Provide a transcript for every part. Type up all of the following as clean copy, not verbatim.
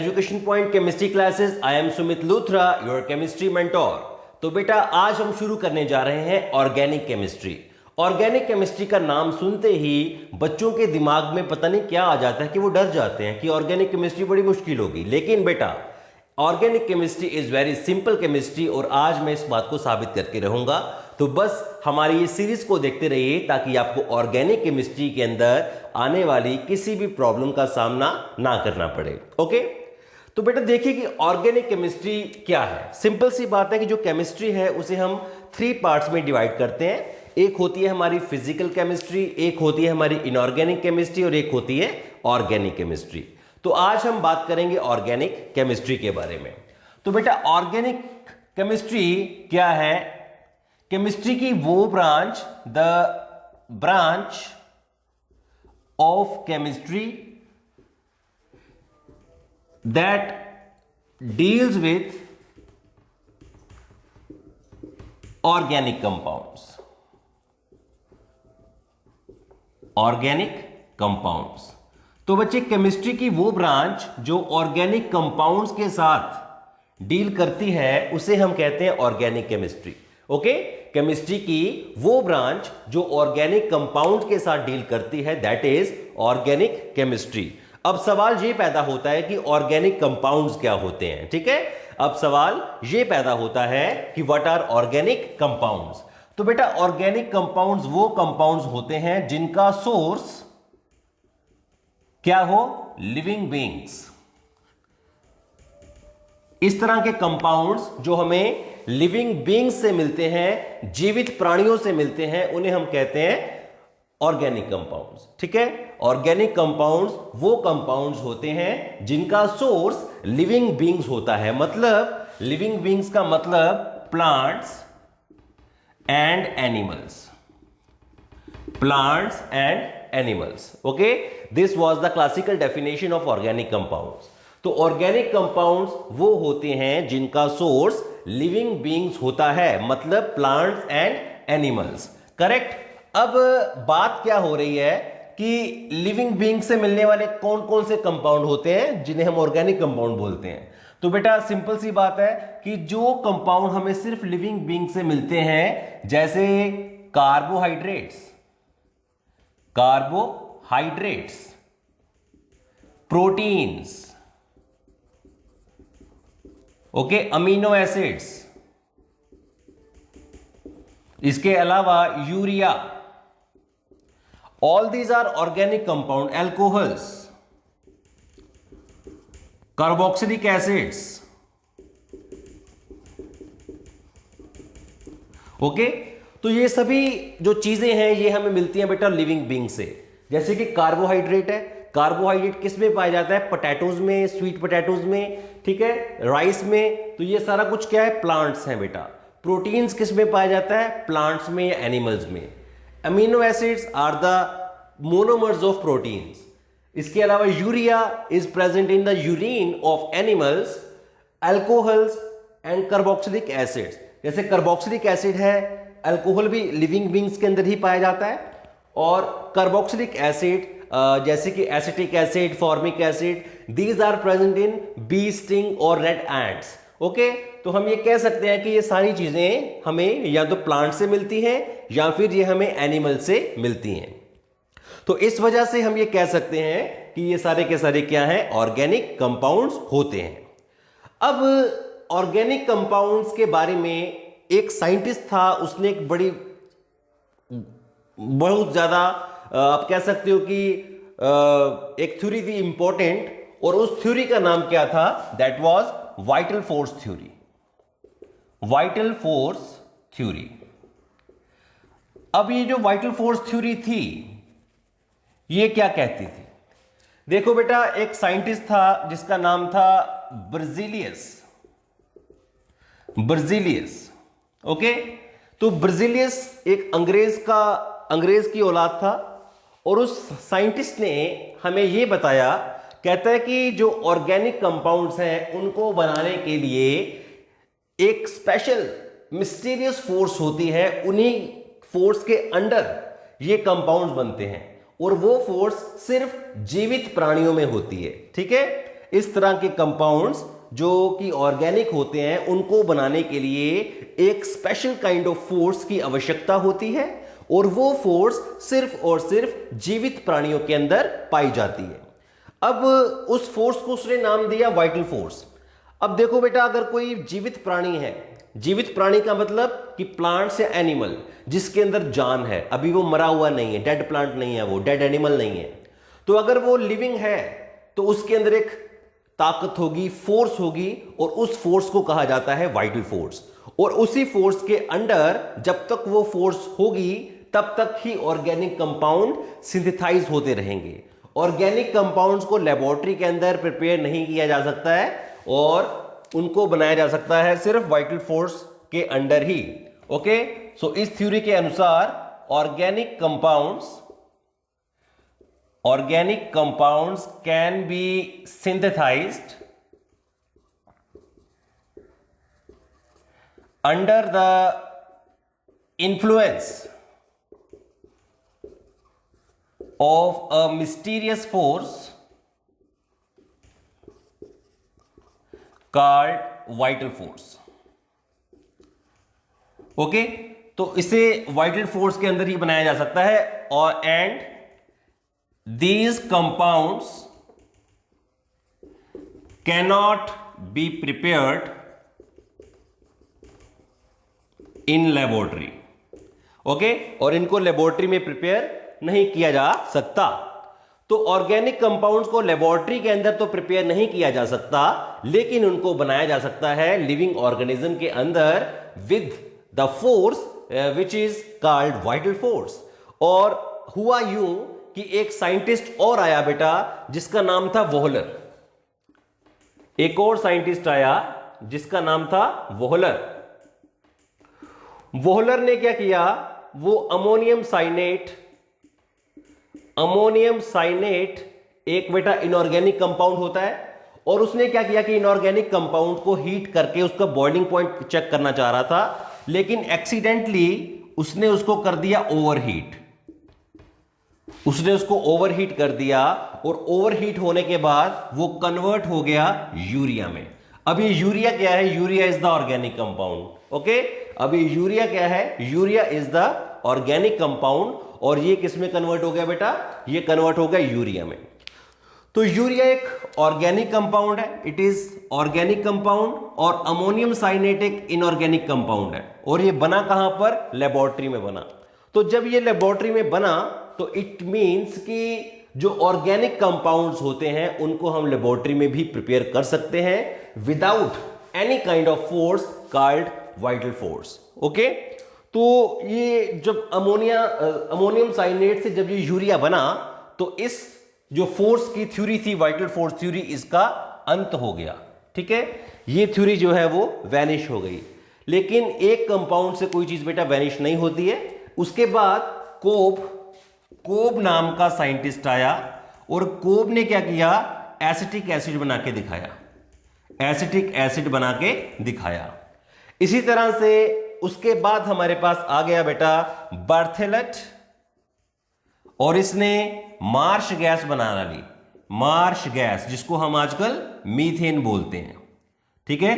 Education point chemistry classes. I am Sumit Luthra, your chemistry mentor. तो बेटा आज हम शुरू करने जा रहे हैं ऑर्गेनिक केमिस्ट्री। ऑर्गेनिक केमिस्ट्री का नाम सुनते ही बच्चों के दिमाग में पता नहीं क्या आ जाता है कि वो डर जाते हैं कि ऑर्गेनिक केमिस्ट्री बड़ी मुश्किल होगी। लेकिन बेटा organic chemistry is very simple chemistry और आज मैं इस बात को साबित करके रहूंगा। तो बस हमारी ये सीरीज को देखते रहिए ताकि आपको ऑर्गेनिक केमिस्ट्री के अंदर आने वाली किसी भी प्रॉब्लम का सामना ना करना पड़े। ओके, तो बेटा देखिए कि ऑर्गेनिक केमिस्ट्री क्या है। सिंपल सी बात है कि जो केमिस्ट्री है उसे हम 3 पार्ट्स में डिवाइड करते हैं। एक होती है हमारी फिजिकल केमिस्ट्री, एक होती है हमारी इनऑर्गेनिक केमिस्ट्री और एक होती है ऑर्गेनिक केमिस्ट्री। तो आज हम बात करेंगे ऑर्गेनिक केमिस्ट्री के बारे में। तो बेटा ऑर्गेनिक केमिस्ट्री क्या है? केमिस्ट्री की वो branch, the branch of chemistry that deals with organic compounds. Organic compounds। तो बच्चे केमिस्ट्री की वो ब्रांच जो ऑर्गेनिक कंपाउंड्स के साथ डील करती है उसे हम कहते हैं ऑर्गेनिक केमिस्ट्री। ओके, केमिस्ट्री की वो ब्रांच जो ऑर्गेनिक कंपाउंड के साथ डील करती है दैट इज ऑर्गेनिक केमिस्ट्री। अब सवाल ये पैदा होता है कि ऑर्गेनिक कंपाउंड्स क्या होते हैं। ठीक है, अब सवाल ये पैदा होता है कि व्हाट आर ऑर्गेनिक कंपाउंड्स। तो बेटा ऑर्गेनिक कंपाउंड्स वो कंपाउंड्स होते हैं जिनका सोर्स क्या हो? Living beings. इस तरह के कंपाउंड्स जो हमें लिविंग बीइंग्स से मिलते हैं, जीवित प्राणियों से मिलते हैं, उन्हें हम कहते हैं ऑर्गेनिक कंपाउंड्स। ठीक है, ऑर्गेनिक कंपाउंड्स वो कंपाउंड्स होते हैं जिनका सोर्स लिविंग बीइंग्स होता है। मतलब लिविंग बीइंग्स का मतलब plants and animals. Plants and animals. Okay, this was the classical definition of organic compounds. तो ऑर्गेनिक कंपाउंड्स वो होते हैं जिनका सोर्स लिविंग बीइंग्स होता है, मतलब प्लांट्स एंड एनिमल्स। करेक्ट। अब बात क्या हो रही है कि लिविंग बीइंग से मिलने वाले कौन कौन से कंपाउंड होते हैं जिन्हें हम ऑर्गेनिक कंपाउंड बोलते हैं। तो बेटा सिंपल सी बात है कि जो कंपाउंड हमें सिर्फ लिविंग बीइंग से मिलते हैं, जैसे carbohydrates, proteins, okay, amino acids, इसके अलावा urea, all these are organic compound, alcohols, carboxylic acids। Okay, तो ये सभी जो चीजें हैं ये हमें मिलती हैं बेटा लिविंग बीइंग से। जैसे कि कार्बोहाइड्रेट है, कार्बोहाइड्रेट किस में पाया जाता है? पोटैटोज में, स्वीट पोटैटोज में, ठीक है, राइस में। तो ये सारा कुछ क्या है? प्लांट्स हैं बेटा। प्रोटीन्स किस में पाया जाता है? प्लांट्स में या एनिमल्स में। Amino acids are the monomers of proteins. इसके अलावा urea is present in the urine of animals. Alcohols and carboxylic acids, जैसे कार्बोक्सिलिक एसिड है, अल्कोहल भी लिविंग बीइंग्स के अंदर ही पाया जाता है। और कार्बोक्सिलिक एसिड जैसे कि acetic acid, formic acid, these are present in bee sting और रेड एंट्स। ओके, तो हम ये कह सकते हैं कि ये सारी चीजें हमें या तो प्लांट से मिलती हैं या फिर ये हमें एनिमल से मिलती हैं। तो इस वजह से हम ये कह सकते हैं कि ये सारे के सारे क्या हैं? ऑर्गेनिक कंपाउंड्स होते हैं। अब ऑर्गेनिक कंपाउंड्स के बारे में एक साइंटिस्ट था, उसने एक बहुत ज्यादा आप कह सकते हो कि एक थ्योरी थी इंपॉर्टेंट, और उस थ्योरी का नाम क्या था? That was vital force theory. Vital force theory. अब ये जो वाइटल फोर्स थ्योरी थी ये क्या कहती थी? देखो बेटा, एक साइंटिस्ट था जिसका नाम था बर्जीलियस। ओके, तो बर्जीलियस एक अंग्रेज की औलाद था, और उस साइंटिस्ट ने हमें यह बताया, कहता है कि जो ऑर्गेनिक कंपाउंड्स हैं उनको बनाने के लिए एक स्पेशल मिस्टीरियस फोर्स होती है, उन्हीं फोर्स के अंडर ये कंपाउंड्स बनते हैं, और वो फोर्स सिर्फ जीवित प्राणियों में होती है। ठीक है, इस तरह के कंपाउंड्स जो कि ऑर्गेनिक होते हैं उनको बनाने के लिए एक स्पेशल काइंड ऑफ फोर्स की आवश्यकता होती है, और वो फोर्स सिर्फ और सिर्फ जीवित प्राणियों के अंदर पाई जाती है। अब उस फोर्स को उसने नाम दिया वाइटल फोर्स। अब देखो बेटा, अगर कोई जीवित प्राणी है, जीवित प्राणी का मतलब कि प्लांट्स या एनिमल जिसके अंदर जान है, अभी वो मरा हुआ नहीं है, डेड प्लांट नहीं है, वो डेड एनिमल नहीं है, तो अगर वो लिविंग है तो उसके अंदर एक ताकत होगी, फोर्स होगी, और उस फोर्स को कहा जाता है वाइटल फोर्स। और उसी फोर्स के अंडर जब तक वो फोर्स होगी तब तक ही ऑर्गेनिक कंपाउंड सिंथेसाइज होते रहेंगे। ऑर्गेनिक कंपाउंड्स को लेबोरेटरी के अंदर प्रिपेयर नहीं किया जा सकता है, और उनको बनाया जा सकता है सिर्फ वाइटल फोर्स के अंडर ही। ओके, सो इस थ्योरी के अनुसार organic compounds can be synthesized under the influence of a mysterious force called vital force. Okay, तो इसे वाइटल फोर्स के अंदर ही बनाया जा सकता है, और and these compounds cannot be prepared in laboratory. Okay, और इनको लेबोरेटरी में प्रिपेयर नहीं किया जा सकता। तो ऑर्गेनिक कंपाउंड्स को लेबोरेटरी के अंदर तो प्रिपेयर नहीं किया जा सकता, लेकिन उनको बनाया जा सकता है लिविंग ऑर्गेनिज्म के अंदर with the force which is called vital force. और हुआ यूं कि एक साइंटिस्ट और आया बेटा जिसका नाम था वोहलर। एक और साइंटिस्ट आया जिसका नाम था वोहलर। वोहलर ने क्या किया, वो अमोनियम साइनेट एक बेटा इनऑर्गेनिक कंपाउंड होता है, और उसने क्या किया कि इनऑर्गेनिक कंपाउंड को हीट करके उसका बॉइलिंग पॉइंट चेक करना चाह रहा था, लेकिन एक्सीडेंटली उसने उसको कर दिया ओवरहीट। उसने उसको ओवरहीट कर दिया, और ओवरहीट होने के बाद वो कन्वर्ट हो गया यूरिया में। अब ये यूरिया क्या है, urea is the organic compound. Okay, अब ये यूरिया क्या है, urea is the organic compound, और ये किस में कन्वर्ट हो गया बेटा, ये कन्वर्ट हो गया यूरिया में। तो यूरिया एक ऑर्गेनिक कंपाउंड है, इट इज ऑर्गेनिक कंपाउंड, और अमोनियम साइनेट एक इनऑर्गेनिक कंपाउंड है, और ये बना कहां पर, लेबोरेटरी में बना। तो जब ये लेबोरेटरी में बना तो इट मींस कि जो ऑर्गेनिक कंपाउंड्स होते हैं उनको हम लेबोरेटरी में भी प्रिपेयर कर सकते हैं without any kind of force called vital force. Okay, तो ये जब अमोनियम साइनेट से जब ये यूरिया बना तो इस जो फोर्स की थ्योरी थी, वाइटल फोर्स थ्योरी, इसका अंत हो गया। ठीक है, ये थ्योरी जो है वो वैनिश हो गई। लेकिन एक कंपाउंड से कोई चीज बेटा वैनिश नहीं होती है। उसके बाद कोब नाम का साइंटिस्ट आया, और कोब ने क्या किया, एसिटिक एसिड बना के दिखाया, एसिटिक एसिड बना के दिखाया। इसी तरह से उसके बाद हमारे पास आ गया बेटा बर्थेलट, और इसने मार्श गैस बनाना ली, मार्श गैस जिसको हम आजकल मीथेन बोलते हैं। ठीक है,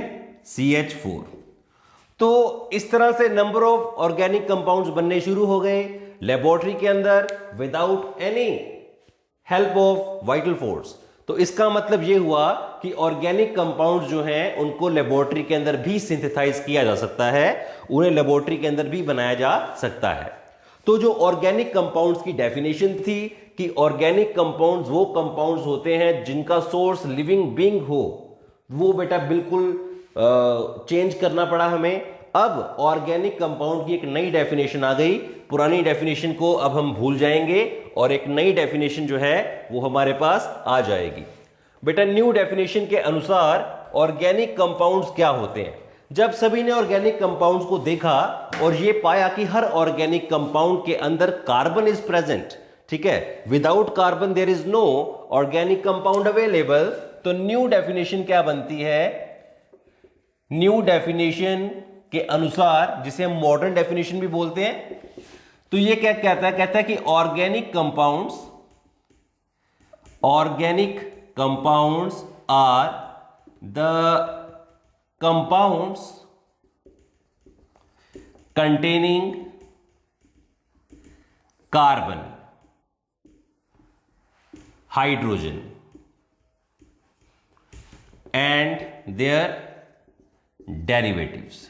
CH4। तो इस तरह से नंबर ऑफ ऑर्गेनिक कंपाउंड्स बनने शुरू हो गए लेबोरेटरी के अंदर without any help of vital force. तो इसका मतलब यह हुआ कि ऑर्गेनिक कंपाउंड्स जो हैं उनको लेबोरेटरी के अंदर भी सिंथेसाइज किया जा सकता है, उन्हें लेबोरेटरी के अंदर भी बनाया जा सकता है। तो जो ऑर्गेनिक कंपाउंड्स की डेफिनेशन थी कि ऑर्गेनिक कंपाउंड्स वो कंपाउंड्स होते हैं जिनका सोर्स लिविंग बीइंग हो, वो बेटा बिल्कुल चेंज करना पड़ा हमें। अब ऑर्गेनिक कंपाउंड की एक नई डेफिनेशन आ गई, पुरानी डेफिनेशन को अब हम भूल जाएंगे और एक नई डेफिनेशन जो है वो हमारे पास आ जाएगी। बेटा न्यू डेफिनेशन के अनुसार ऑर्गेनिक कंपाउंड्स क्या होते हैं। जब सभी ने ऑर्गेनिक कंपाउंड्स को देखा और ये पाया कि हर ऑर्गेनिक कंपाउंड के अंदर कार्बन इज प्रेजेंट, ठीक है, without carbon there is no organic compound available, तो न्यू डेफिनेशन क्या बनती है, न्यू डेफिनेशन के अनुसार, जिसे हम मॉडर्न डेफिनेशन भी बोलते हैं, तो ये क्या कहता है कि organic compounds are the compounds containing carbon, hydrogen and their derivatives.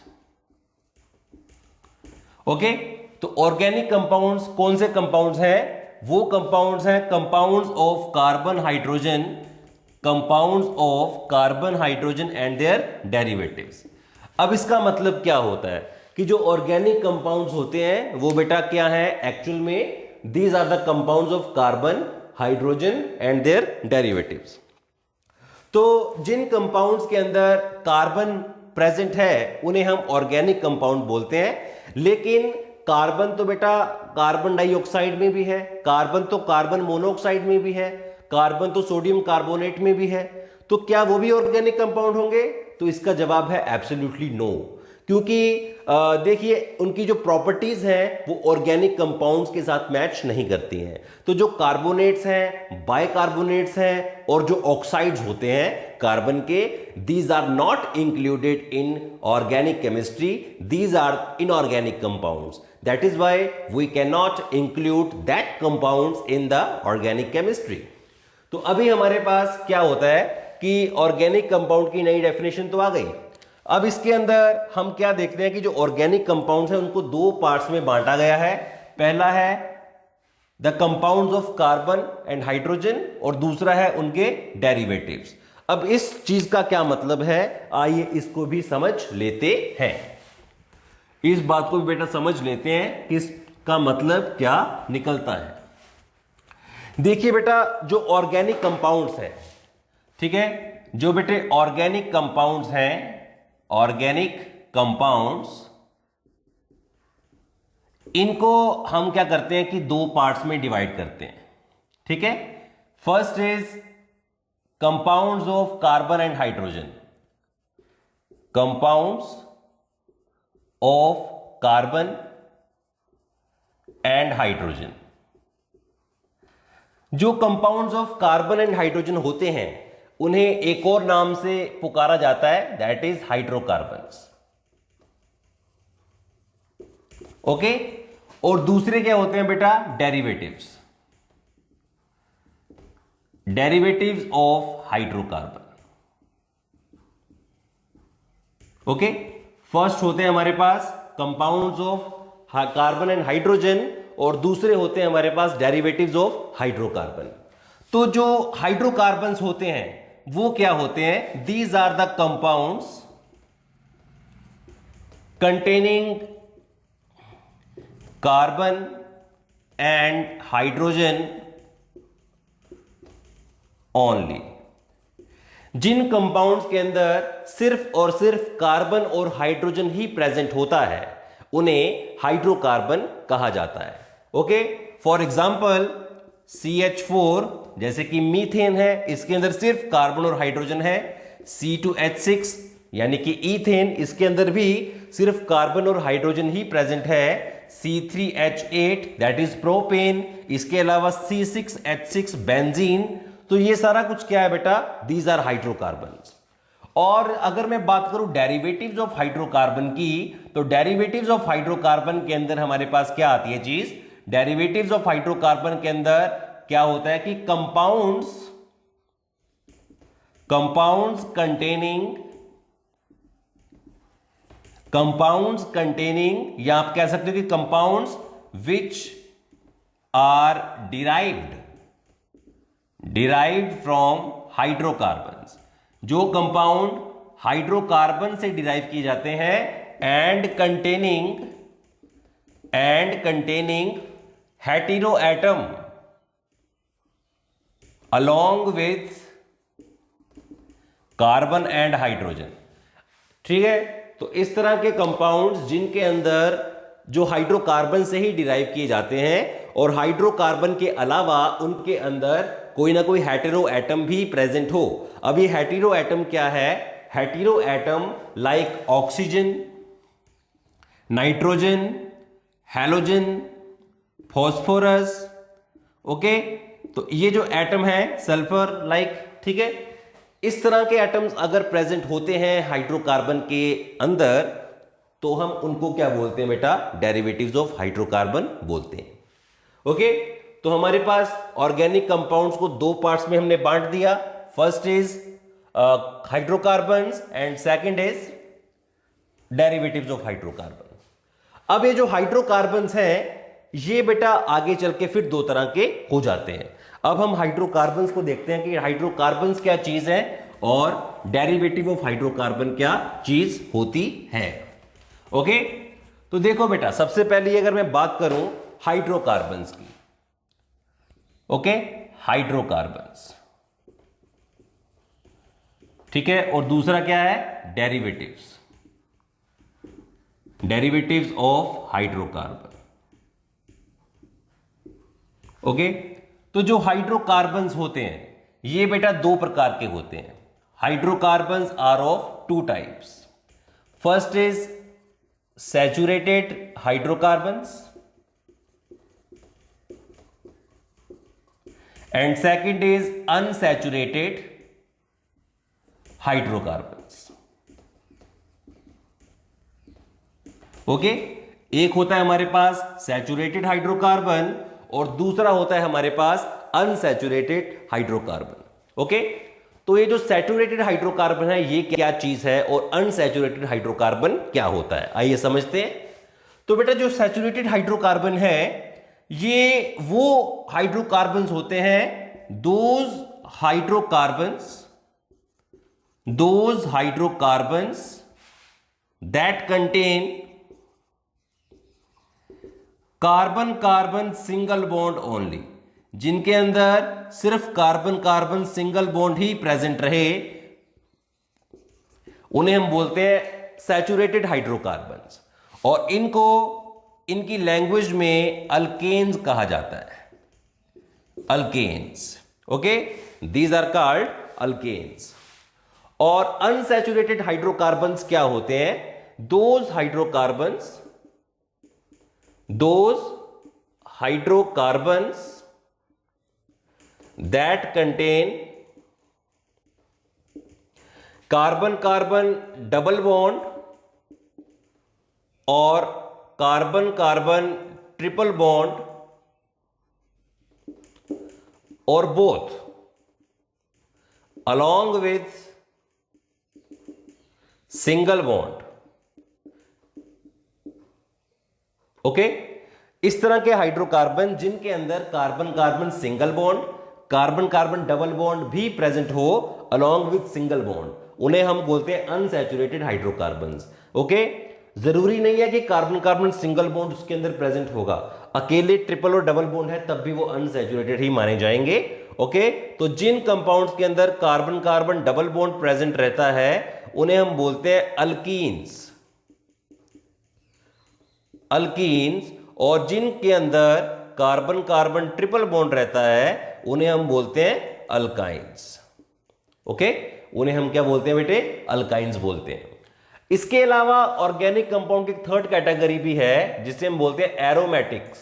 Okay, तो ऑर्गेनिक कंपाउंड्स कौन से कंपाउंड्स हैं? वो कंपाउंड्स हैं compounds of carbon hydrogen, compounds of carbon hydrogen and their derivatives. अब इसका मतलब क्या होता है कि जो ऑर्गेनिक कंपाउंड्स होते हैं वो बेटा क्या है एक्चुअल में? These are the compounds of carbon, hydrogen and their derivatives. तो जिन कंपाउंड्स के अंदर कार्बन प्रेजेंट है उन्हें हम ऑर्गेनिक कंपाउंड बोलते हैं। लेकिन कार्बन तो बेटा कार्बन डाइऑक्साइड में भी है, कार्बन तो कार्बन मोनोऑक्साइड में भी है, कार्बन तो सोडियम कार्बोनेट में भी है, तो क्या वो भी ऑर्गेनिक कंपाउंड होंगे? तो इसका जवाब है एब्सोल्युटली नो, क्योंकि देखिए उनकी जो प्रॉपर्टीज हैं वो ऑर्गेनिक कंपाउंड्स के साथ मैच नहीं करती हैं। तो जो कार्बोनेट्स हैं, बाइकार्बोनेट्स हैं और जो ऑक्साइड्स होते हैं कार्बन के, these are not included in organic chemistry, these are inorganic compounds. That is why we can not include that compounds in the organic chemistry. तो अभी हमारे पास क्या होता है कि ऑर्गेनिक कंपाउंड की नई डेफिनेशन तो आ गई। अब इसके अंदर हम क्या देखते हैं कि जो ऑर्गेनिक कंपाउंड्स हैं उनको दो पार्ट्स में बांटा गया है। पहला है the compounds of carbon and hydrogen और दूसरा है उनके डेरिवेटिव्स। अब इस चीज का क्या मतलब है, आइए इसको भी समझ लेते हैं। इस बात को भी बेटा समझ लेते हैं कि इसका मतलब क्या निकलता है। देखिए बेटा जो ऑर्गेनिक कंपाउंड्स हैं, ठीक है, जो बेटे ऑर्गेनिक कंपाउंड्स हैं, ऑर्गेनिक कंपाउंड्स, इनको हम क्या करते हैं कि दो पार्ट्स में डिवाइड करते हैं। ठीक है, first is compounds of carbon and hydrogen, compounds of carbon and hydrogen. जो compounds of carbon and hydrogen होते हैं उन्हें एक और नाम से पुकारा जाता है, दैट इज हाइड्रोकार्बन्स। ओके, और दूसरे क्या होते हैं बेटा? Derivatives, derivatives of hydrocarbon. Okay, first होते हैं हमारे पास compounds of carbon and hydrogen और दूसरे होते हैं हमारे पास डेरिवेटिव्स ऑफ हाइड्रोकार्बन। तो जो हाइड्रोकार्बन्स होते हैं वो क्या होते हैं? These are the compounds containing carbon and hydrogen only. जिन कंपाउंड्स के अंदर सिर्फ और सिर्फ कार्बन और हाइड्रोजन ही प्रेजेंट होता है उन्हें हाइड्रोकार्बन कहा जाता है। ओके, फॉर एग्जाम्पल CH4 जैसे कि मीथेन है, इसके अंदर सिर्फ कार्बन और हाइड्रोजन है। C2H6 यानी कि ईथेन, इसके अंदर भी सिर्फ कार्बन और हाइड्रोजन ही प्रेजेंट है। C3H8 दैट इज प्रोपेन, इसके अलावा C6H6 बेंजीन। तो ये सारा कुछ क्या है बेटा? These are hydrocarbons. और अगर मैं बात करूं डेरिवेटिव्स ऑफ हाइड्रोकार्बन की, तो डेरिवेटिव्स ऑफ हाइड्रोकार्बन के अंदर हमारे पास क्या आती है चीज? डेरिवेटिव्स ऑफ हाइड्रोकार्बन के अंदर क्या होता है कि कंपाउंड्स कंटेनिंग या आप कह सकते हो कि compounds which are derived from hydrocarbons. जो कंपाउंड हाइड्रोकार्बन से डिराइव किए जाते हैं and containing hetero atom along with carbon and hydrogen. ठीक है, तो इस तरह के कंपाउंड्स जिनके अंदर जो हाइड्रोकार्बन से ही डिराइव किए जाते हैं और हाइड्रोकार्बन के अलावा उनके अंदर कोई ना कोई हेटेरो एटम भी प्रेजेंट हो। अब ये हेटेरो एटम क्या है? Hetero atom like oxygen, nitrogen, halogen, phosphorus. Okay, तो ये जो एटम है सल्फर लाइक, ठीक है, इस तरह के एटम्स अगर प्रेजेंट होते हैं हाइड्रोकार्बन के अंदर तो हम उनको क्या बोलते हैं बेटा, डेरिवेटिव्स ऑफ हाइड्रोकार्बन बोलते हैं। ओके, तो हमारे पास ऑर्गेनिक कंपाउंड्स को दो पार्ट्स में हमने बांट दिया। First is hydrocarbons and second is derivatives of hydrocarbon. अब ये जो हाइड्रोकार्बन्स हैं ये बेटा आगे चल के फिर दो तरह के हो जाते हैं। अब हम हाइड्रोकार्बन्स को देखते हैं कि हाइड्रोकार्बन्स क्या चीज है और डेरिवेटिव ऑफ हाइड्रोकार्बन क्या चीज होती है। ओके, तो देखो बेटा, सबसे पहले अगर मैं बात करूं हाइड्रोकार्बन्स की, ओके, हाइड्रोकार्बन्स, ठीक है, और दूसरा क्या है, derivatives, derivatives of hydrocarbon. Okay, तो जो हाइड्रोकार्बन्स होते हैं ये बेटा दो प्रकार के होते हैं। Hydrocarbons are of two types. First is saturated hydrocarbons and second is unsaturated hydrocarbons. Okay, एक होता है हमारे पास सैचुरेटेड हाइड्रोकार्बन और दूसरा होता है हमारे पास अनसैचुरेटेड हाइड्रोकार्बन। ओके, तो ये जो सैचुरेटेड हाइड्रोकार्बन है ये क्या चीज है और अनसैचुरेटेड हाइड्रोकार्बन क्या होता है, आइए समझते हैं। तो बेटा जो सैचुरेटेड हाइड्रोकार्बन है ये वो हाइड्रोकार्बन्स होते हैं, those hydrocarbons that contain carbon carbon single bond only, जिनके अंदर सिर्फ कार्बन कार्बन सिंगल बॉन्ड ही प्रेजेंट रहे, उन्हें हम बोलते हैं सैचुरेटेड हाइड्रोकार्बन्स। और इनको इनकी लैंग्वेज में अल्केन्स कहा जाता है, alkanes. Okay, these are called alkanes. और अनसैचुरेटेड हाइड्रोकार्बन्स क्या होते हैं, those hydrocarbons that contain carbon carbon double bond और कार्बन कार्बन ट्रिपल बॉन्ड और both along with single bond. Okay, इस तरह के हाइड्रोकार्बन जिनके अंदर carbon carbon single bond, carbon carbon double bond भी प्रेजेंट हो अलोंग विथ सिंगल बॉन्ड, उन्हें हम बोलते हैं अनसैचुरेटेड हाइड्रोकार्बन्स। ओके, जरूरी नहीं है कि कार्बन कार्बन सिंगल बॉन्ड उसके अंदर प्रेजेंट होगा, अकेले ट्रिपल और डबल बॉन्ड है तब भी वो अनसैचुरेटेड ही माने जाएंगे। ओके, तो जिन कंपाउंड्स के अंदर carbon carbon double bond present रहता है उन्हें हम बोलते हैं अल्कीन्स, और जिनके अंदर कार्बन कार्बन ट्रिपल बॉन्ड रहता है उन्हें हम बोलते हैं अल्काइन्स। ओके, उन्हें हम क्या बोलते हैं बेटे, अल्काइन्स बोलते हैं। इसके अलावा ऑर्गेनिक कंपाउंड की थर्ड कैटेगरी भी है जिसे हम बोलते हैं एरोमेटिक्स।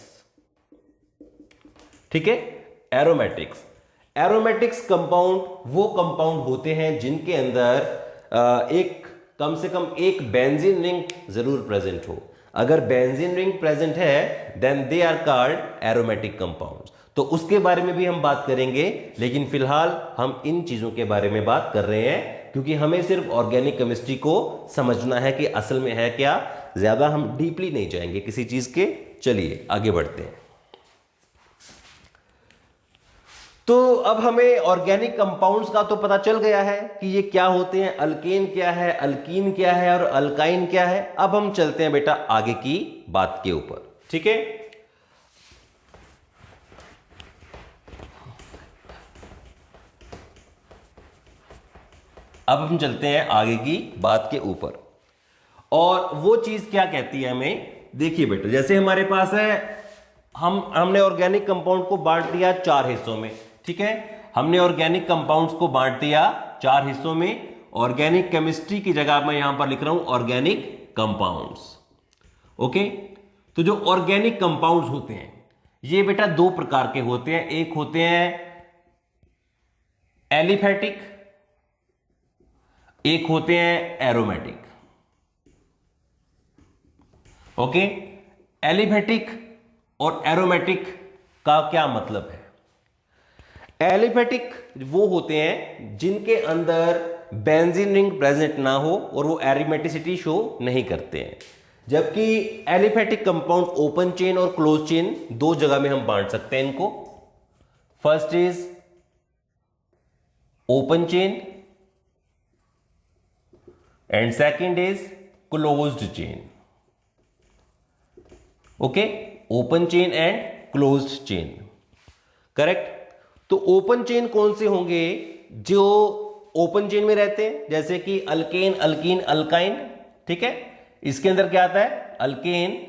ठीक है, एरोमेटिक्स कंपाउंड वो कंपाउंड होते हैं जिनके अंदर एक कम से कम एक बेंजीन रिंग जरूर प्रेजेंट हो। अगर बेंजीन रिंग प्रेजेंट है then they are called aromatic compounds. तो उसके बारे में भी हम बात करेंगे, लेकिन फिलहाल हम इन चीजों के बारे में बात कर रहे हैं क्योंकि हमें सिर्फ ऑर्गेनिक केमिस्ट्री को समझना है कि असल में है क्या, ज्यादा हम डीपली नहीं जाएंगे किसी चीज के। चलिए आगे बढ़ते हैं। तो अब हमें ऑर्गेनिक कंपाउंड्स का तो पता चल गया है कि ये क्या होते हैं, अल्केन क्या है, अल्कीन क्या है और अल्काइन क्या है। अब हम चलते हैं बेटा आगे की बात के ऊपर। ठीक है, अब हम चलते हैं आगे की बात के ऊपर, और वो चीज क्या कहती है हमें। देखिए बेटा, जैसे हमारे पास है, हमने ऑर्गेनिक कंपाउंड को बांट दिया चार हिस्सों में। ठीक है, हमने ऑर्गेनिक कंपाउंड्स को बांट दिया चार हिस्सों में। ऑर्गेनिक केमिस्ट्री की जगह मैं यहां पर लिख रहा हूं ऑर्गेनिक कंपाउंड्स। ओके, तो जो ऑर्गेनिक कंपाउंड्स होते हैं ये बेटा दो प्रकार के होते हैं। एक होते हैं एलिफैटिक एक होते हैं एरोमेटिक। ओके, एलिफेटिक और एरोमेटिक का क्या मतलब है? एलिफेटिक वो होते हैं जिनके अंदर बेंजीन रिंग प्रेजेंट ना हो और वो एरोमेटिसिटी शो नहीं करते हैं, जबकि एलिफेटिक कंपाउंड ओपन चेन और क्लोज चेन दो जगह में हम बांट सकते हैं इनको। First is open chain and second is closed chain. Okay, open chain and closed chain, correct. तो ओपन चेन कौन से होंगे? जो ओपन चेन में रहते हैं, जैसे कि अल्केन, अल्कीन, अल्काइन। ठीक है, इसके अंदर क्या आता है? Alkane,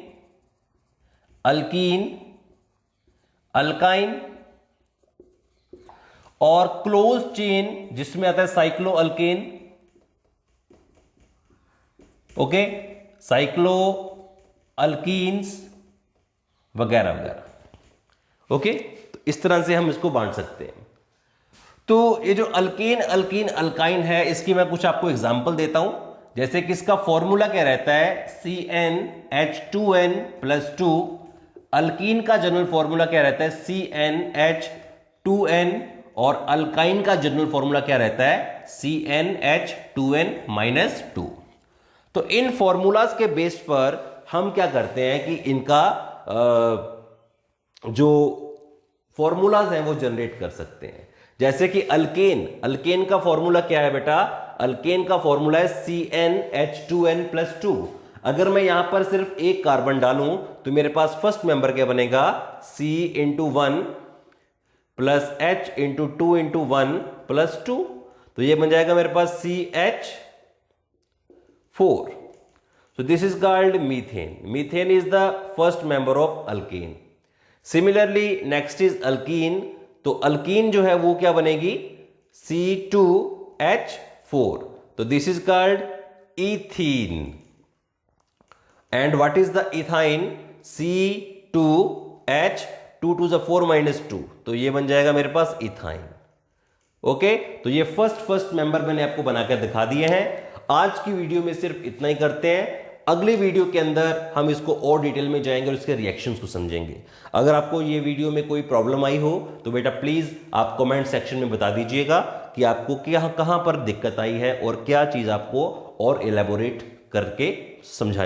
alkyne, alkyne. और क्लोज चेन जिसमें आता है cyclo alkane. Okay, cyclo alkenes वगैरह वगैरह। ओके, तो इस तरह से हम इसको बांट सकते हैं। तो ये जो अल्केन, अल्कीन, अल्काइन है, इसकी मैं कुछ आपको एग्जांपल देता हूं। जैसे कि इसका फॉर्मूला क्या रहता है? CnH2n+2। अल्कीन का जनरल फॉर्मूला क्या रहता है? CnH2n। और अल्काइन का जनरल फॉर्मूला क्या रहता है? CnH2n-2। तो इन फॉर्मूलाज के बेस पर हम क्या करते हैं कि इनका जो फॉर्मूलाज हैं वो जनरेट कर सकते हैं। जैसे कि अल्केन, अल्केन का फॉर्मूला क्या है बेटा? अल्केन का फॉर्मूला है CnH2n+2। अगर मैं यहां पर सिर्फ एक कार्बन डालूं तो मेरे पास फर्स्ट मेंबर क्या बनेगा? C×1 + H×2×1+2। तो ये बन जाएगा मेरे पास CH4। So this is called methane. Methane is the first member of alkane. Similarly, next is alkene. तो alkene जो है वो क्या बनेगी? C2H4. तो this is called ethene. And what is the ethine? C2H2 तो ये बन जाएगा मेरे पास इथाइन। ओके, तो ये फर्स्ट मेंबर मैंने आपको बनाकर दिखा दिए हैं। आज की वीडियो में सिर्फ इतना ही करते हैं। अगली वीडियो के अंदर हम इसको और डिटेल में जाएंगे और इसके रिएक्शंस को समझेंगे। अगर आपको ये वीडियो में कोई प्रॉब्लम आई हो तो बेटा प्लीज आप कमेंट सेक्शन में बता दीजिएगा कि आपको क्या कहां पर दिक्कत आई है और क्या चीज आपको और एलेबोरेट करके समझा